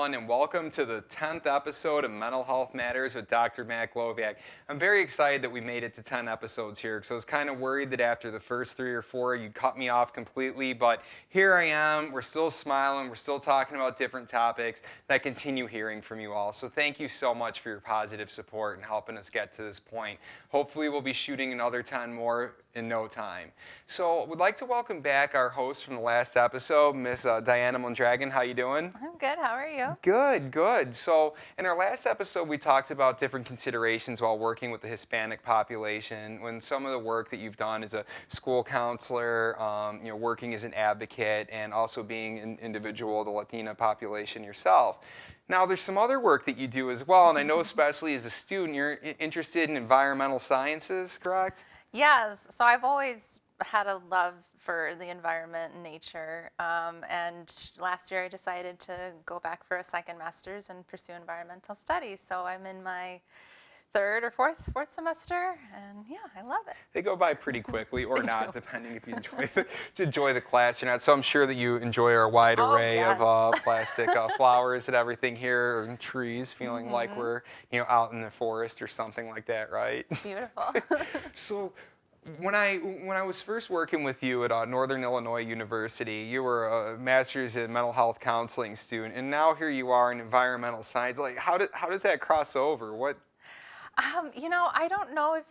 everyone, and welcome to the 10th episode of Mental Health Matters with Dr. Matt Gloviak. I'm very excited that we made it to 10 episodes here because I was kind of worried that after the first 3 or 4, you'd cut me off completely, but here I am. We're still smiling. We're still talking about different topics, and I continue hearing from you all. So thank you so much for your positive support and helping us get to this point. Hopefully, we'll be shooting another 10 more in no time. So we'd like to welcome back our host from the last episode, Miss Diana Mondragon. How you doing? I'm good. How are you? Good, good. So in our last episode, we talked about different considerations while working with the Hispanic population. When some of the work that you've done as a school counselor, working as an advocate, and also being an individual of the Latina population yourself. Now, there's some other work that you do as well, and I know especially as a student, you're interested in environmental sciences, correct? Yes. So I've always had a love for the environment and nature. And last year I decided to go back for a second master's and pursue environmental studies. So I'm in my third or fourth semester, and yeah, I love it. They go by pretty quickly, or They not, do. depending if you enjoy the class or not. So I'm sure that you enjoy our wide Oh array of yes. plastic flowers and everything here, and trees, feeling like Hmm. we're out in the forest or something like that, right? It's beautiful. So when I was first working with you at Northern Illinois University, you were a master's in mental health counseling student, and now here you are in environmental science. Like, how does that cross over? What? I don't know if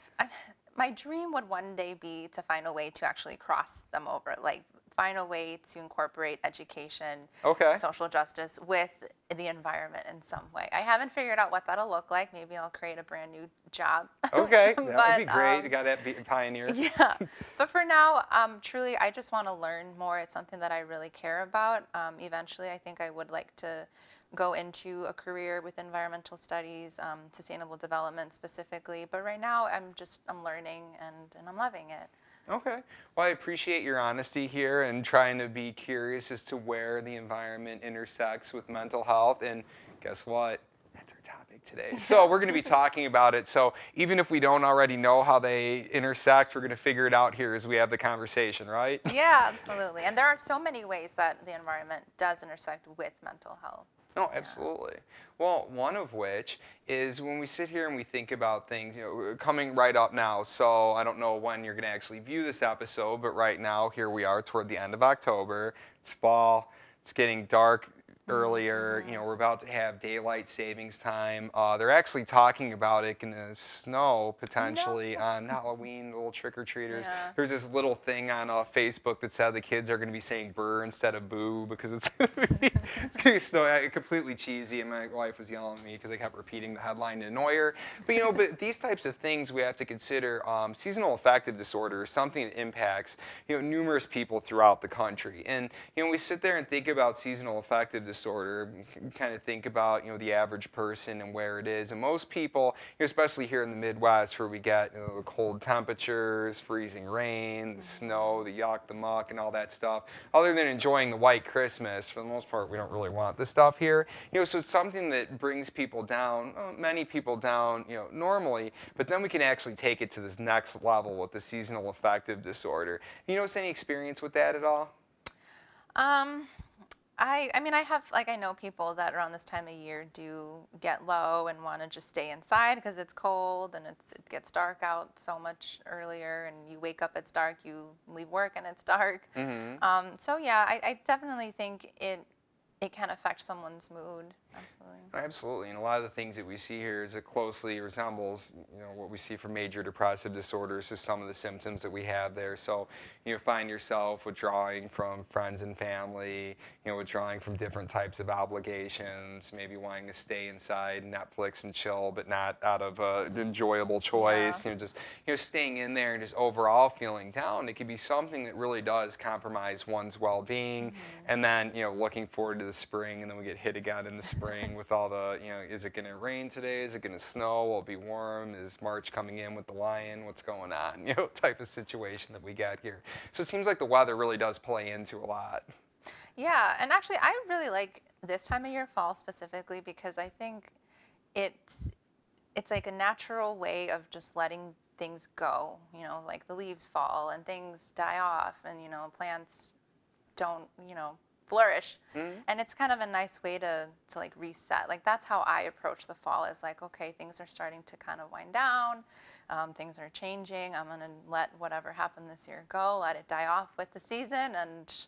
my dream would one day be to find a way to actually cross them over, like find a way to incorporate education, Okay. social justice with the environment in some way. I haven't figured out what that'll look like. Maybe I'll create a brand new job. Okay, that would be but great. You got that pioneer. yeah, but for now, truly, I just want to learn more. It's something that I really care about. Eventually, I think I would like to go into a career with environmental studies, sustainable development specifically. But right now, I'm learning and I'm loving it. Okay. Well, I appreciate your honesty here and trying to be curious as to where the environment intersects with mental health. And guess what? That's our topic today. So we're going to be talking about it. So even if we don't already know how they intersect, we're going to figure it out here as we have the conversation, right? Yeah, absolutely. And there are so many ways that the environment does intersect with mental health. No, Yeah. absolutely. Well, one of which is when we sit here and we think about things, coming right up now. So I don't know when you're going to actually view this episode, but right now, here we are toward the end of October. It's fall. It's getting dark earlier. Mm-hmm. We're about to have daylight savings time. They're actually talking about it going to snow No. potentially on Halloween, little trick-or-treaters. Yeah. There's this little thing on Facebook that said the kids are going to be saying "brr" instead of "boo" because it's going to be it's going to snow. Completely cheesy, and my wife was yelling at me because I kept repeating the headline to annoy her. But these types of things we have to consider. Seasonal affective disorder is something that impacts numerous people throughout the country, and we sit there and think about seasonal affective disorder, kind of think about the average person and where it is, and most people, especially here in the Midwest, where we get the cold temperatures, freezing rain, the snow, the yuck, the muck, and all that stuff. Other than enjoying the white Christmas, for the most part, we don't really want this stuff here. So it's something that brings people down, many people down, normally. But then we can actually take it to this next level with the seasonal affective disorder. You notice any experience with that at all? Um, I mean, I know people that around this time of year do get low and want to just stay inside because it's cold and it gets dark out so much earlier, and you wake up, it's dark, you leave work and it's dark. Mm-hmm. So yeah, I definitely think it can affect someone's mood. Absolutely. Absolutely, and a lot of the things that we see here is it closely resembles, what we see for major depressive disorders is some of the symptoms that we have there. So, find yourself withdrawing from friends and family, withdrawing from different types of obligations, maybe wanting to stay inside, Netflix and chill, but not out of an enjoyable Yeah. choice. Just staying in there and just overall feeling down. It can be something that really does compromise one's well-being, Hmm. and then looking forward to the spring, and then we get hit again in the spring with all the, is it going to rain today? Is it going to snow? Will it be warm? Is March coming in with the lion? What's going on? Type of situation that we got here. So it seems like the weather really does play into a lot. Yeah, and actually, I really like this time of year, fall specifically, because I think it's it's like a natural way of just letting things go. Like the leaves fall and things die off, and plants don't flourish. Mhm. And it's kind of a nice way to like reset. Like that's how I approach the fall, is like, okay, things are starting to kind of wind down. Things are changing. I'm going to let whatever happened this year go, let it die off with the season, and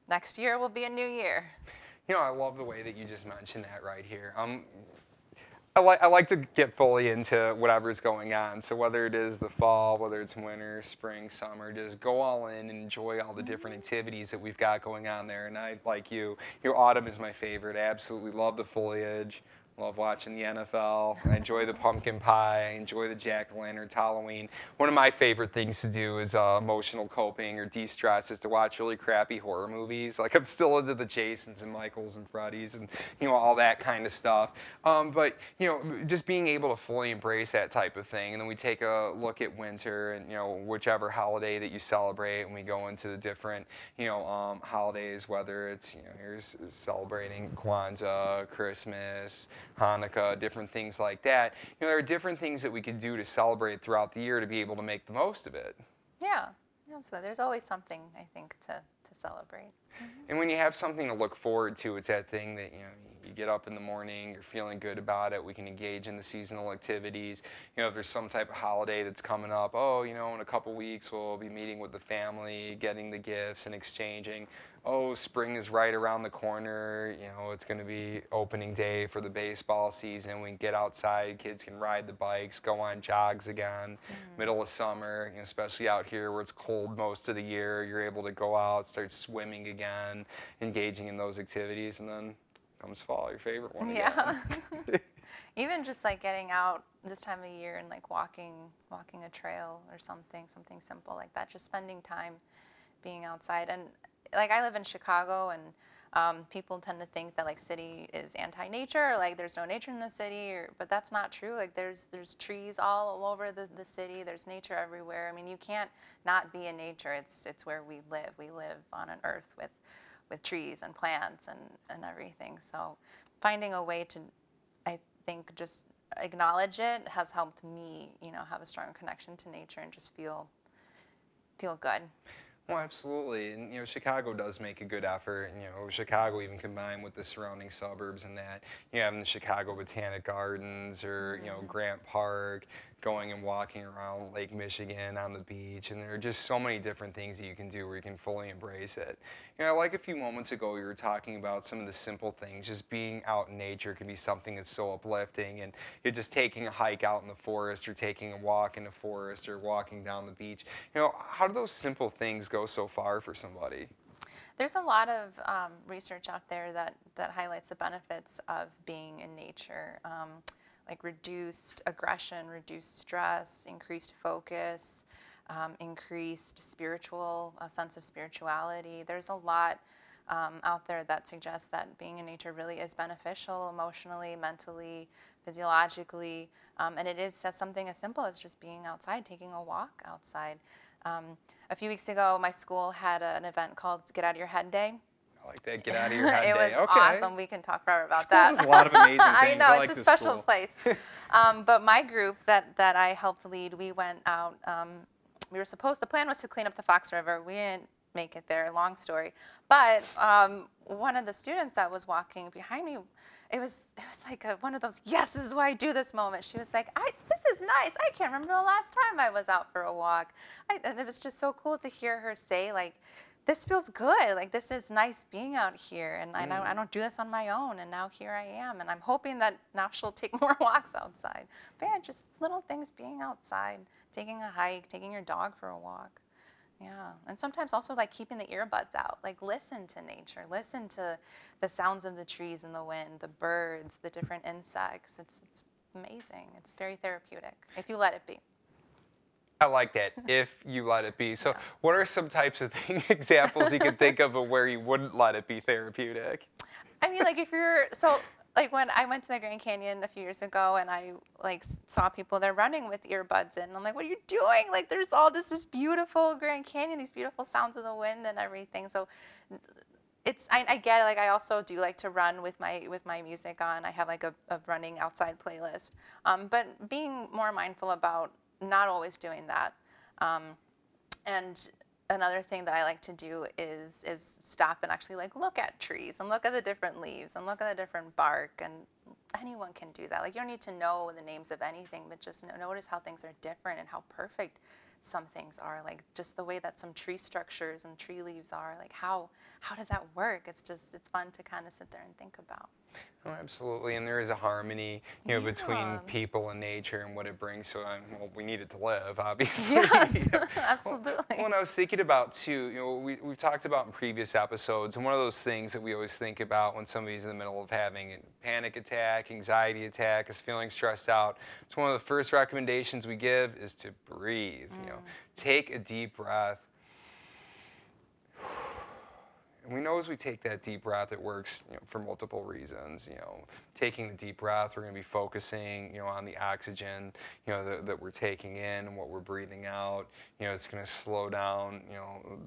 next year will be a new year. I love the way that you just mentioned that right here. I like to get fully into whatever's going on. So whether it is the fall, whether it's winter, spring, summer, just go all in and enjoy all the different activities that we've got going on there. And I, like you, autumn is my favorite. I absolutely love the foliage. Love watching the NFL. I enjoy the pumpkin pie. I enjoy the jack-o'-lanterns, Halloween. One of my favorite things to do is emotional coping or de-stress is to watch really crappy horror movies. Like I'm still into the Jasons and Michaels and Freddys and all that kind of stuff. But just being able to fully embrace that type of thing, and then we take a look at winter and whichever holiday that you celebrate, and we go into the different holidays, whether it's you're celebrating Kwanzaa, Christmas, Hanukkah, different things like that. There are different things that we could do to celebrate throughout the year to be able to make the most of it. Yeah, so there's always something, I think, to celebrate. And when you have something to look forward to, it's that thing that you get up in the morning, you're feeling good about it. We can engage in the seasonal activities. If there's some type of holiday that's coming up, in a couple weeks we'll be meeting with the family, getting the gifts and exchanging. Oh, spring is right around the corner. It's going to be opening day for the baseball season. We can get outside, kids can ride the bikes, go on jogs again. Middle of summer, especially out here where it's cold most of the year, you're able to go out, start swimming again, engaging in those activities, and then comes fall, your favorite one again. Yeah. Even just like getting out this time of year and like walking a trail or something simple like that, just spending time being outside. And like I live in Chicago, and people tend to think that like city is anti-nature, or like there's no nature in the city, but that's not true. Like there's trees all over the city. There's nature everywhere. I mean, you can't not be in nature. It's where we live. We live on an earth with trees and plants and everything. So finding a way to, I think, just acknowledge it has helped me, have a strong connection to nature and just feel good. Well, absolutely, and Chicago does make a good effort. And, Chicago even combined with the surrounding suburbs and that having the Chicago Botanic Gardens or Grant Park, going and walking around Lake Michigan on the beach, and there are just so many different things that you can do where you can fully embrace it. Like a few moments ago, you were talking about some of the simple things. Just being out in nature can be something that's so uplifting, and you're just taking a hike out in the forest, or taking a walk in the forest, or walking down the beach. How do those simple things go so far for somebody? There's a lot of research out there that highlights the benefits of being in nature, like reduced aggression, reduced stress, increased focus, increased spiritual a sense of spirituality. There's a lot out there that suggests that being in nature really is beneficial emotionally, mentally, physiologically, and it is something as simple as just being outside, taking a walk outside. Um, a few weeks ago, my school had an event called Get Out of Your Head Day. I like that. Get out of your head It day. was Okay. awesome. We can talk forever about School that. does a lot of amazing things. I know, like it's a this special school. place. But my group that I helped lead, we went out. The plan was to clean up the Fox River. We didn't make it there, long story. But one of the students that was walking behind me, it was like one of those, yes, this is why I do this moment. She was like, this is nice. I can't remember the last time I was out for a walk. And it was just so cool to hear her say, like, this feels good. Like, this is nice being out here. And I don't do this on my own. And now here I am. And I'm hoping that now she'll take more walks outside. But yeah, just little things, being outside, taking a hike, taking your dog for a walk. Yeah, and sometimes also like keeping the earbuds out, like listen to nature, listen to the sounds of the trees and the wind, the birds, the different insects. It's amazing. It's very therapeutic if you let it be. I like that. If you let it be. So, Yeah. what are some types of examples you can think of where you wouldn't let it be therapeutic? I mean, like like when I went to the Grand Canyon a few years ago and I like saw people there running with earbuds in, I'm like, what are you doing? Like, there's all this beautiful Grand Canyon, these beautiful sounds of the wind and everything. So I get it. Like, I also do like to run with my music on. I have like a running outside playlist. But being more mindful about not always doing that. Um, and another thing that I like to do is stop and actually like look at trees and look at the different leaves and look at the different bark, and anyone can do that. Like, you don't need to know the names of anything, but just notice how things are different and how perfect some things are. Like, just the way that some tree structures and tree leaves are. Like, how does that work? It's fun to kind of sit there and think about. Oh, absolutely, and there is a harmony, between Yeah. people and nature and what it brings. So, well, we need it to live, obviously. Yes, Yeah. Well, absolutely. and I was thinking about too, we've talked about in previous episodes, and one of those things that we always think about when somebody's in the middle of having a panic attack, anxiety attack, is feeling stressed out. It's one of the first recommendations we give is to breathe. Take a deep breath. And we know as we take that deep breath, it works, for multiple reasons. Taking the deep breath, we're going to be focusing, on the oxygen, that we're taking in and what we're breathing out. It's going to slow down,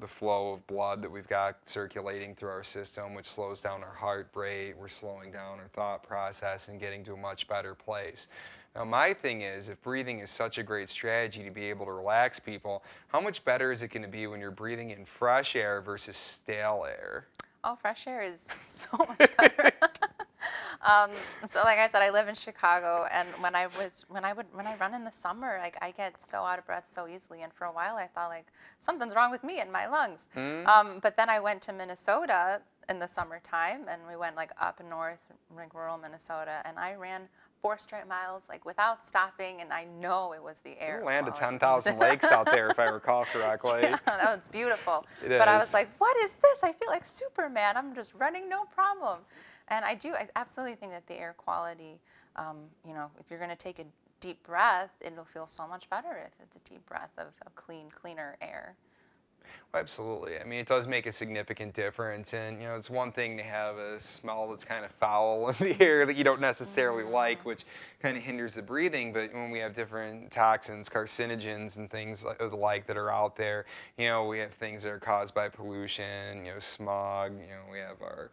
the flow of blood that we've got circulating through our system, which slows down our heart rate. We're slowing down our thought process and getting to a much better place. Now, my thing is, if breathing is such a great strategy to be able to relax people, how much better is it going to be when you're breathing in fresh air versus stale air? Oh, fresh air is so much better. Um, so like I said, I live in Chicago, and when I run in the summer, like, I get so out of breath so easily, and for a while I thought like something's wrong with me and my lungs. Hmm? But then I went to Minnesota in the summertime, and we went like up north, like rural Minnesota, and I ran 4 straight miles like without stopping, and I know it was the There's air a land of quality. 10,000 lakes out there, if I recall correctly. Yeah, that was beautiful. It But I was is. like, what is this? I feel like Superman. I'm just running, no problem. And I absolutely think that the air quality, if you're going to take a deep breath, it'll feel so much better if it's a deep breath of cleaner air. Absolutely. I mean, it does make a significant difference. And, it's one thing to have a smell that's kind of foul in the air that you don't necessarily like, Mm, which kind of hinders the breathing. But when we have different toxins, carcinogens, and things of the like that are out there, we have things that are caused by pollution, smog, we have our,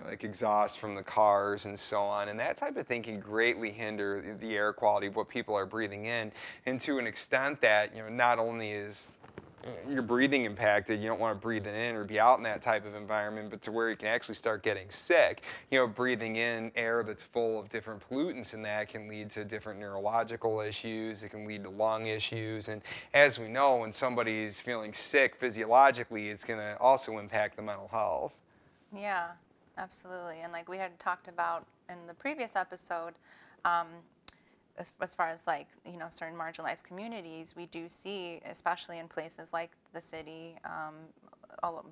like exhaust from the cars and so on. And that type of thing can greatly hinder the air quality of what people are breathing in. And to an extent that, not only is your breathing impacted, you don't want to breathe it in or be out in that type of environment, but to where you can actually start getting sick. Breathing in air that's full of different pollutants, and that can lead to different neurological issues. It can lead to lung issues. And as we know, when somebody's feeling sick physiologically, it's going to also impact the mental health. yeah, absolutely. And like we had talked about in the previous episode, um, as far as like certain marginalized communities, we do see, especially in places like the city,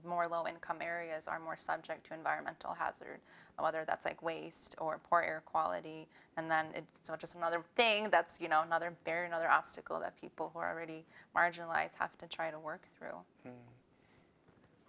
more low-income areas are more subject to environmental hazard, whether that's like waste or poor air quality. And then it's so just another thing that's another barrier, another obstacle that people who are already marginalized have to try to work through. Hmm.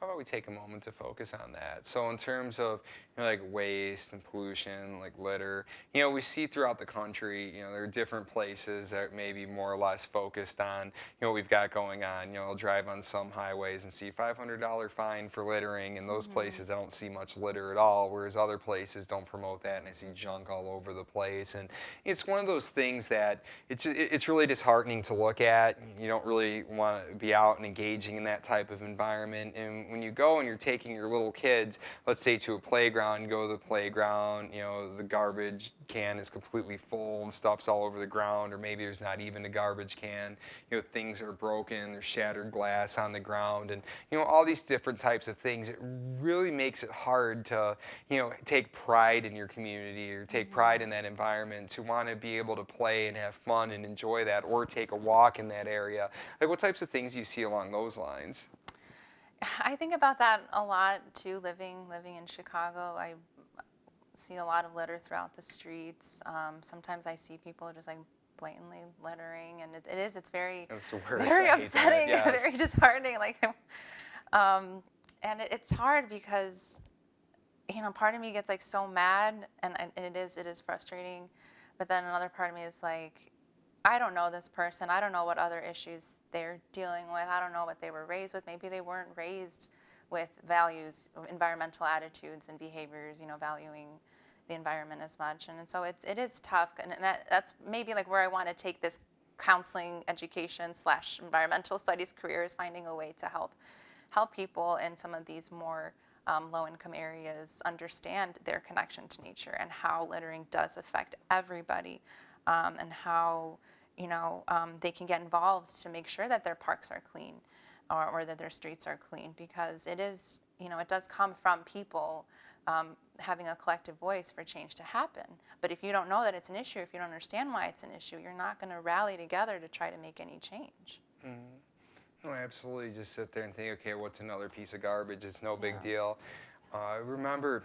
How about we take a moment to focus on that? So, in terms of like waste and pollution, like litter, we see throughout the country, there are different places that may be more or less focused on, what we've got going on. I'll drive on some highways and see $500 fine for littering. In those Hmm. places, I don't see much litter at all, whereas other places don't promote that, and I see junk all over the place. And it's one of those things that it's really disheartening to look at. You don't really want to be out and engaging in that type of environment. And when you go and you're taking your little kids, let's say to a playground, you go to the playground, the garbage can is completely full and stuff's all over the ground, or maybe there's not even a garbage can. Things are broken, there's shattered glass on the ground, and all these different types of things. It really makes it hard to take pride in your community or take pride in Hmm. that environment, to want to be able to play and have fun and enjoy that, or take a walk in that area. Like, what types of things do you see along those lines? I think about that a lot too. Living in Chicago, I see a lot of litter throughout the streets. Sometimes I see people just like blatantly littering, and it's very, That's the worst. very I hate that. upsetting, Yes. very disheartening. Like, and it's hard because part of me gets like so mad, and it is frustrating, but then another part of me is like, I don't know this person. I don't know what other issues they're dealing with. I don't know what they were raised with. Maybe they weren't raised with values, environmental attitudes and behaviors, valuing the environment as much. And so it is tough. And that's maybe like where I want to take this counseling, education / environmental studies career, is finding a way to help help people in some of these more low-income areas understand their connection to nature and how littering does affect everybody, and how they can get involved to make sure that their parks are clean, or that their streets are clean, because it is, it does come from people having a collective voice for change to happen. But if you don't know that it's an issue, if you don't understand why it's an issue, you're not going to rally together to try to make any change. Mhm. No, absolutely. Just sit there and think, okay, what's another piece of garbage? It's no big Yeah. deal. I remember,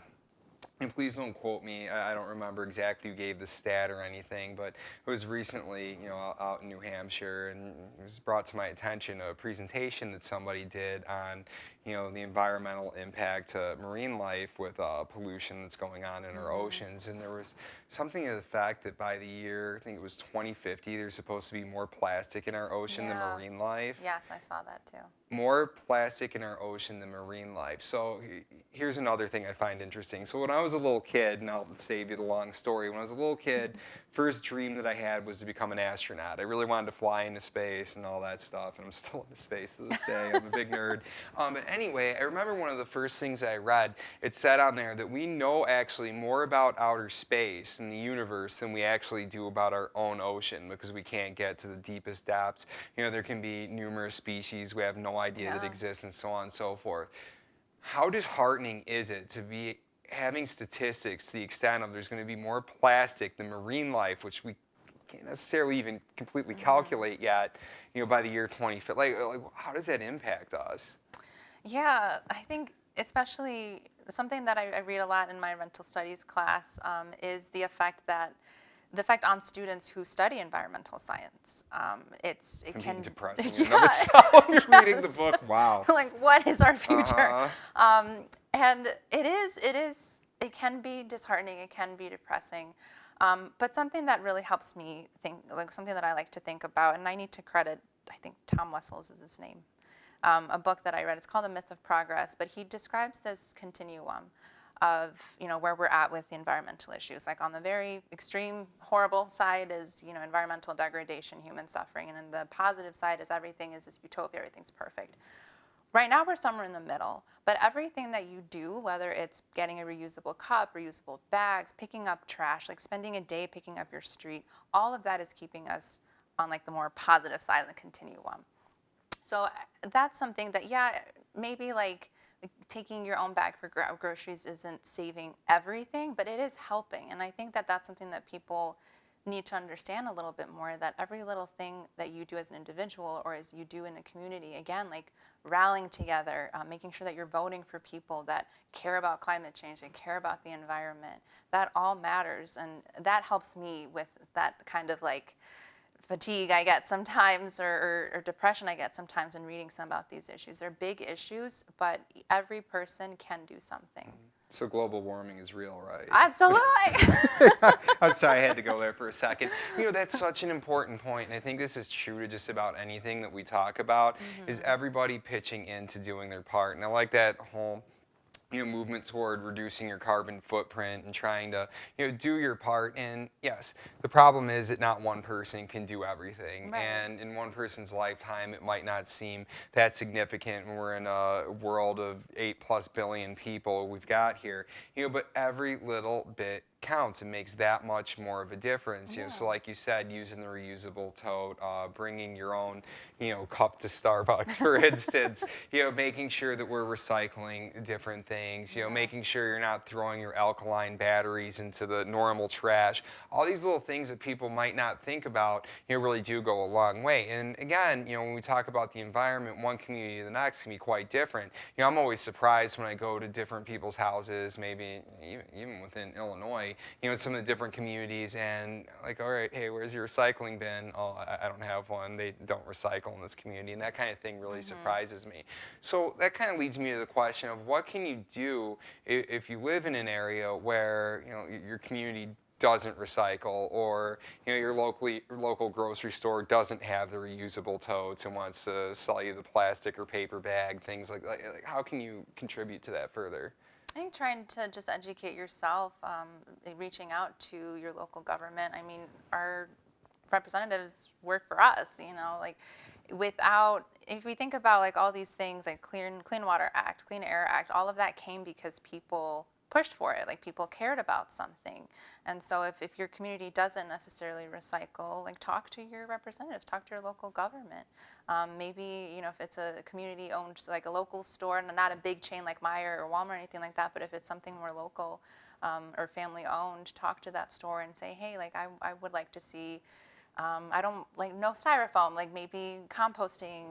and please don't quote me, I don't remember exactly who gave the stat or anything, but it was recently, out in New Hampshire, and it was brought to my attention a presentation that somebody did on, the environmental impact to marine life with pollution that's going on in our Mm-hmm. oceans. And there was something to the fact that by the year, I think it was 2050, there's supposed to be more plastic in our ocean than Yeah. marine life. Yes, I saw that too. More plastic in our ocean than marine life. So here's another thing I find interesting. So when I was a little kid, and I'll save you the long story, when I was a little kid, first dream that I had was to become an astronaut. I really wanted to fly into space and all that stuff, and I'm still into space to this day. I'm a big nerd. But anyway, I remember one of the first things I read, it said on there that we know actually more about outer space and the universe than we actually do about our own ocean, because we can't get to the deepest depths. There can be numerous species we have no idea that Yeah. exist, and so on and so forth. How disheartening is it to be having statistics to the extent of there's going to be more plastic than marine life, which we can't necessarily even completely Mm-hmm. calculate yet, by the year 2050? Like, how does that impact us? Yeah, I think especially something that I read a lot in my environmental studies class, is the effect on students who study environmental science. It Can be can, depressing in and of yeah, itself. You're reading the yes. book. Wow. Like, what is our future? Uh-huh. And it can be disheartening. It can be depressing. But something that really helps me think, like something that I like to think about, and I need to credit, I think Tom Wessels is his name, a book that I read. It's called The Myth of Progress, but he describes this continuum of where we're at with the environmental issues. Like on the very extreme horrible side is environmental degradation, human suffering, and then the positive side is everything is this utopia, everything's perfect. Right now we're somewhere in the middle, but everything that you do, whether it's getting a reusable cup, reusable bags, picking up trash, like spending a day picking up your street, all of that is keeping us on like the more positive side of the continuum. So that's something that, yeah, maybe like taking your own bag for groceries isn't saving everything, but it is helping. And I think that that's something that people need to understand a little bit more, that every little thing that you do as an individual or as you do in a community, again, like rallying together, making sure that you're voting for people that care about climate change and care about the environment, that all matters. And that helps me with that kind of like fatigue I get sometimes, or depression I get sometimes when reading some about these issues. They're big issues, but every person can do something. So global warming is real, right? Absolutely. I'm sorry, I had to go there for a second. That's such an important point, and I think this is true to just about anything that we talk about, is Hmm. everybody pitching into doing their part. And I like that whole movement toward reducing your carbon footprint and trying to do your part. And yes, the problem is that not one person can do everything, Right. and in one person's lifetime it might not seem that significant when we're in a world of 8+ billion people we've got here. But every little bit counts and makes that much more of a difference. So Yeah. like you said, using the reusable tote, bringing your own cup to Starbucks, for instance, making sure that we're recycling different things, Yeah. making sure you're not throwing your alkaline batteries into the normal trash. All these little things that people might not think about, really do go a long way. And again, when we talk about the environment, one community to the next can be quite different. I'm always surprised when I go to different people's houses, maybe even within Illinois, in some of the different communities, and like, all right, hey, where's your recycling bin? Oh, I don't have one. They don't recycle in this community, and that kind of thing really Hmm. surprises me. So that kind of leads me to the question of what can you do if you live in an area where your community doesn't recycle, or your local grocery store doesn't have the reusable totes and wants to sell you the plastic or paper bag, things like how can you contribute to that further? I think trying to just educate yourself, reaching out to your local government. I mean, our representatives work for us, like without, if we think about like all these things like Clean Water Act, Clean Air Act, all of that came because people pushed for it, like people cared about something. And so if your community doesn't necessarily recycle, like talk to your representatives, talk to your local government. Maybe, you know, if it's a community owned, like a local store, and not a big chain like Meijer or Walmart or anything like that, but if it's something more local, or family owned, talk to that store and say, hey, like I would like to see, I don't like no styrofoam, like maybe composting,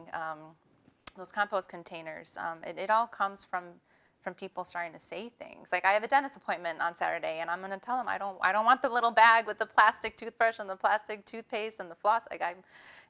those compost containers. It all comes from people starting to say things. Like I have a dentist appointment on Saturday, and I'm going to tell them I don't want the little bag with the plastic toothbrush and the plastic toothpaste and the floss. Like I'm,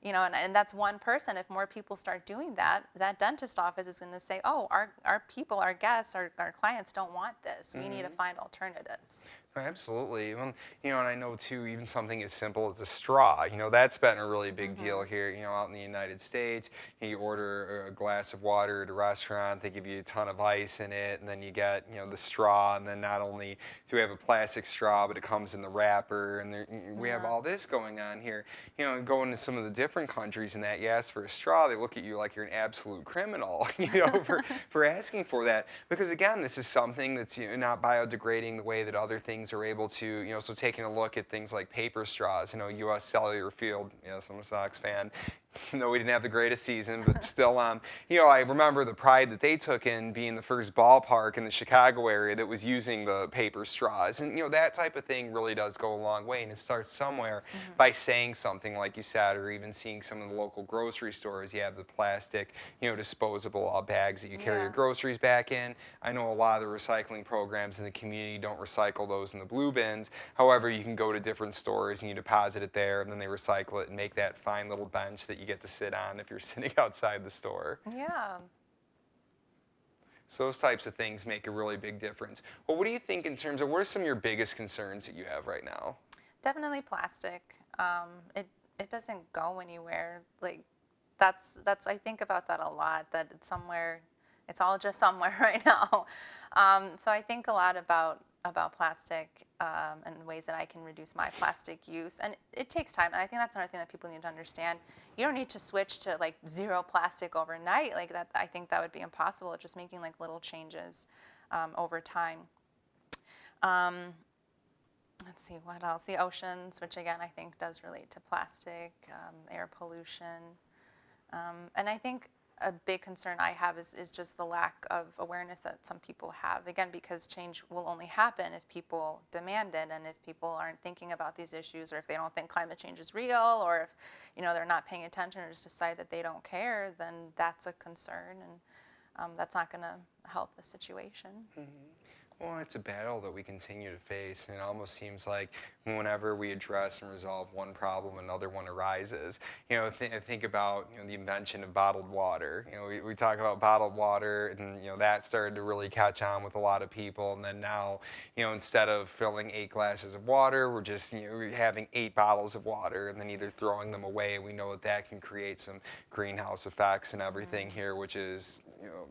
you know, and that's one person. If more people start doing that, that dentist office is going to say, oh, our people, our guests, our clients don't want this. We need to find alternatives. Absolutely. Well, you know, and I know too, even something as simple as a straw, you know, that's been a really big deal here, you know, out in the United States. You order a glass of water at a restaurant, they give you a ton of ice in it, and then you get, you know, the straw, and then not only do we have a plastic straw, but it comes in the wrapper, and we have Yeah. all this going on here. You know, and going to some of the different countries and that, you ask for a straw, they look at you like you're an absolute criminal, you know, for asking for that. Because again, this is something that's, you know, not biodegrading the way that other things are able to, you know, so taking a look at things like paper straws, you know, U.S. Cellular Field, yes, I'm a Sox fan. No, we didn't have the greatest season, but still, you know, I remember the pride that they took in being the first ballpark in the Chicago area that was using the paper straws. And, you know, that type of thing really does go a long way. And it starts somewhere by saying something like you said, or even seeing some of the local grocery stores. You have the plastic, you know, disposable bags that you carry your Yeah. groceries back in. I know a lot of the recycling programs in the community don't recycle those in the blue bins. However, you can go to different stores and you deposit it there, and then they recycle it and make that fine little bench that you get to sit on if you're sitting outside the store. Yeah. So those types of things make a really big difference. Well, what do you think in terms of what are some of your biggest concerns that you have right now? Definitely plastic. It doesn't go anywhere. Like that's I think about that a lot. That it's somewhere, it's all just somewhere right now. So I think a lot about plastic, and ways that I can reduce my plastic use. And it takes time. And I think that's another thing that people need to understand. You don't need to switch to like zero plastic overnight. Like that, I think that would be impossible. Just making like little changes, over time. Um, let's see what else. The oceans, which again I think does relate to plastic, air pollution, and I think a big concern I have is just the lack of awareness that some people have. Again, because change will only happen if people demand it, and if people aren't thinking about these issues, or if they don't think climate change is real, or if, you know, they're not paying attention or just decide that they don't care, then that's a concern, and that's not going to help the situation. Well, it's a battle that we continue to face, and it almost seems like whenever we address and resolve one problem, another one arises. You know, think about, you know, the invention of bottled water. You know, we talk about bottled water, and, you know, that started to really catch on with a lot of people, and then now, you know, instead of filling 8 glasses of water, we're just, you know, having 8 bottles of water, and then either throwing them away. We know that that can create some greenhouse effects and everything here, which is, you know,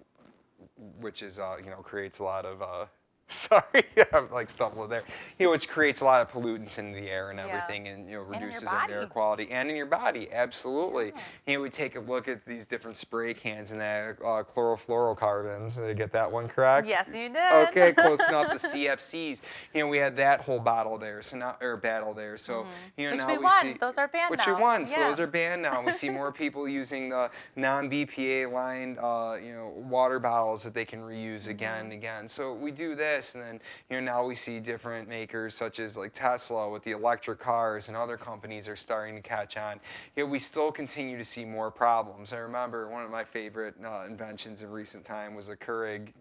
creates a lot of sorry, I'm like stumbling there. You know, which creates a lot of pollutants in the air and Yeah. everything, and, you know, And in your reduces the air body. quality and in your body. Absolutely. Yeah. You know, we take a look at these different spray cans and that chlorofluorocarbons. Did I get that one correct? Yes, you did. Okay, close enough. The CFCs. You know, we had that whole bottle there, so now or battle there. So, you know, Which now we we won. see. Those are banned Which we now. won, so Yeah. those are banned now. We see more people using the non-BPA lined, you know, water bottles that they can reuse again and again. So we do this, and then, you know, now we see different makers such as like Tesla with the electric cars, and other companies are starting to catch on. Yet we still continue to see more problems. I remember one of my favorite inventions in recent time was a Keurig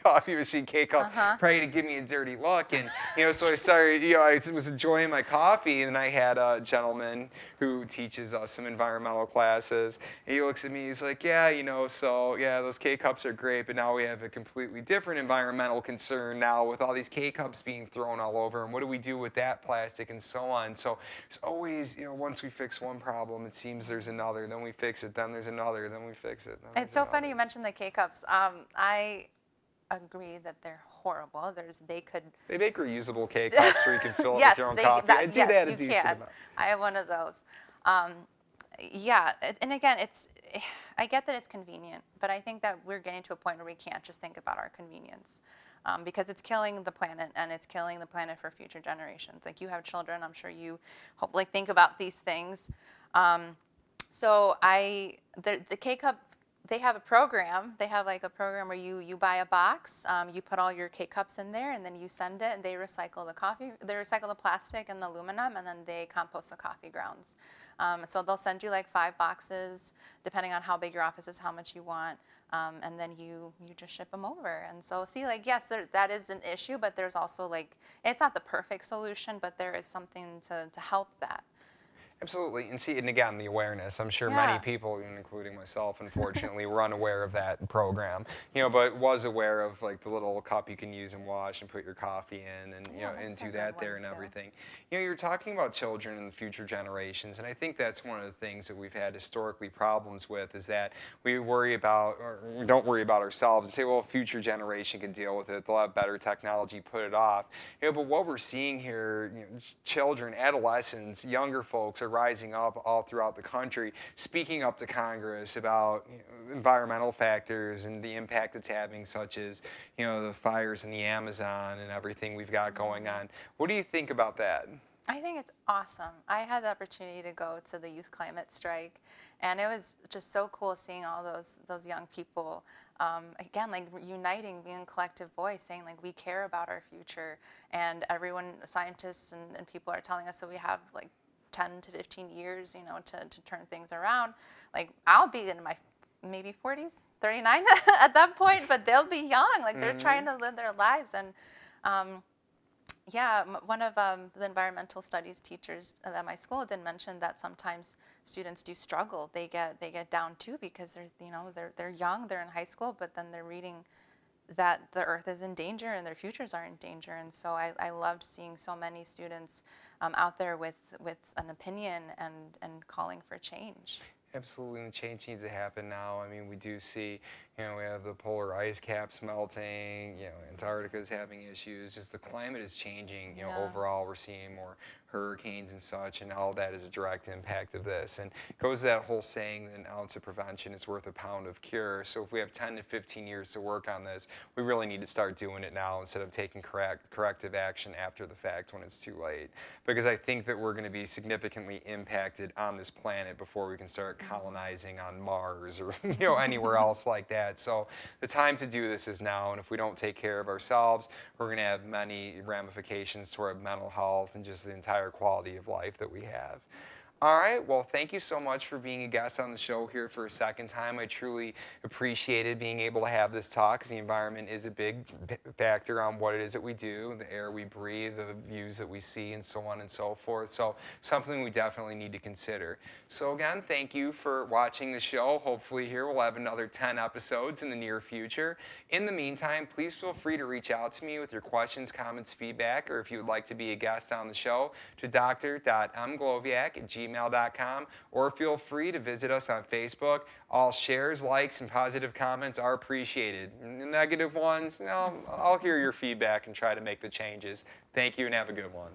coffee machine K-Cup, probably to give me a dirty look. And, you know, so I started, you know, I was enjoying my coffee, and I had a gentleman who teaches us some environmental classes. And he looks at me, he's like, yeah, you know, so yeah, those K-Cups are great, but now we have a completely different environmental concern now with all these K-Cups being thrown all over, and what do we do with that plastic and so on. So there's always, you know, once we fix one problem, it seems there's another, then we fix it, then there's another, then we fix it. Then It's there's so funny another. you mentioned the K cups. I agree that they're horrible. They could. They make reusable K-Cups where you can fill it with Yes, your own coffee. I do yes, that a you decent can. amount. I have one of those. Um, Yeah, and again, I get that it's convenient, but I think that we're getting to a point where we can't just think about our convenience, because it's killing the planet and it's killing the planet for future generations. Like you have children, I'm sure you hope like think about these things. Um, so the K Cup, they have a program. They have like a program where you buy a box, you put all your K cups in there, and then you send it, and they recycle the coffee, they recycle the plastic and the aluminum, and then they compost the coffee grounds. So they'll send you like 5 boxes, depending on how big your office is, how much you want, and then you just ship them over. And so see, like yes, that is an issue, but there's also like it's not the perfect solution, but there is something to help that. Absolutely, and see, and again, the awareness. I'm sure many Yeah. people, including myself, unfortunately, were unaware of that program. But was aware of like the little cup you can use and wash and put your coffee in, and Yeah, and that's a do good that one there and too. everything. You're talking about children and the future generations, and I think that's one of the things that we've had historically problems with is that we worry about, or we don't worry about ourselves and say, well, a future generation can deal with it. They'll have better technology, put it off. But what we're seeing here, children, adolescents, younger folks are rising up all throughout the country, speaking up to Congress about environmental factors and the impact it's having, such as the fires in the Amazon and everything we've got going Mhm. on. What do you think about that? I think it's awesome. I had the opportunity to go to the youth climate strike, and it was just so cool seeing all those young people. Again, like uniting, being a collective voice, saying like we care about our future, and everyone, scientists and people are telling us that we have like 10 to 15 years, to turn things around. Like I'll be in my maybe 40s, 39 at that point, but they'll be young. Like they're trying Hmm. to live their lives, and um, yeah, one of the environmental studies teachers at my school did mention that sometimes students do struggle. They get down too because they're young, they're in high school, but then they're reading that the earth is in danger and their futures are in danger. And so I loved seeing so many students out there with an opinion and calling for change. Absolutely, and the change needs to happen now. I mean, we do see, we have the polar ice caps melting, Antarctica's having issues. Just the climate is changing, Yeah. overall. We're seeing more hurricanes and such, and all that is a direct impact of this. And it goes to that whole saying that an ounce of prevention is worth a pound of cure. So if we have 10 to 15 years to work on this, we really need to start doing it now instead of taking corrective action after the fact when it's too late. Because I think that we're going to be significantly impacted on this planet before we can start colonizing on Mars or anywhere else like that. So the time to do this is now, and if we don't take care of ourselves, we're going to have many ramifications to our mental health and just the entire quality of life that we have. All right. Well, thank you so much for being a guest on the show here for a second time. I truly appreciated being able to have this talk because the environment is a big factor on what it is that we do, the air we breathe, the views that we see, and so on and so forth. So, something we definitely need to consider. So, again, thank you for watching the show. Hopefully, here we'll have another 10 episodes in the near future. In the meantime, please feel free to reach out to me with your questions, comments, feedback, or if you would like to be a guest on the show to dr.mgloviak@gmail.com, or feel free to visit us on Facebook. All shares, likes, and positive comments are appreciated. And the negative ones, I'll hear your feedback and try to make the changes. Thank you and have a good one.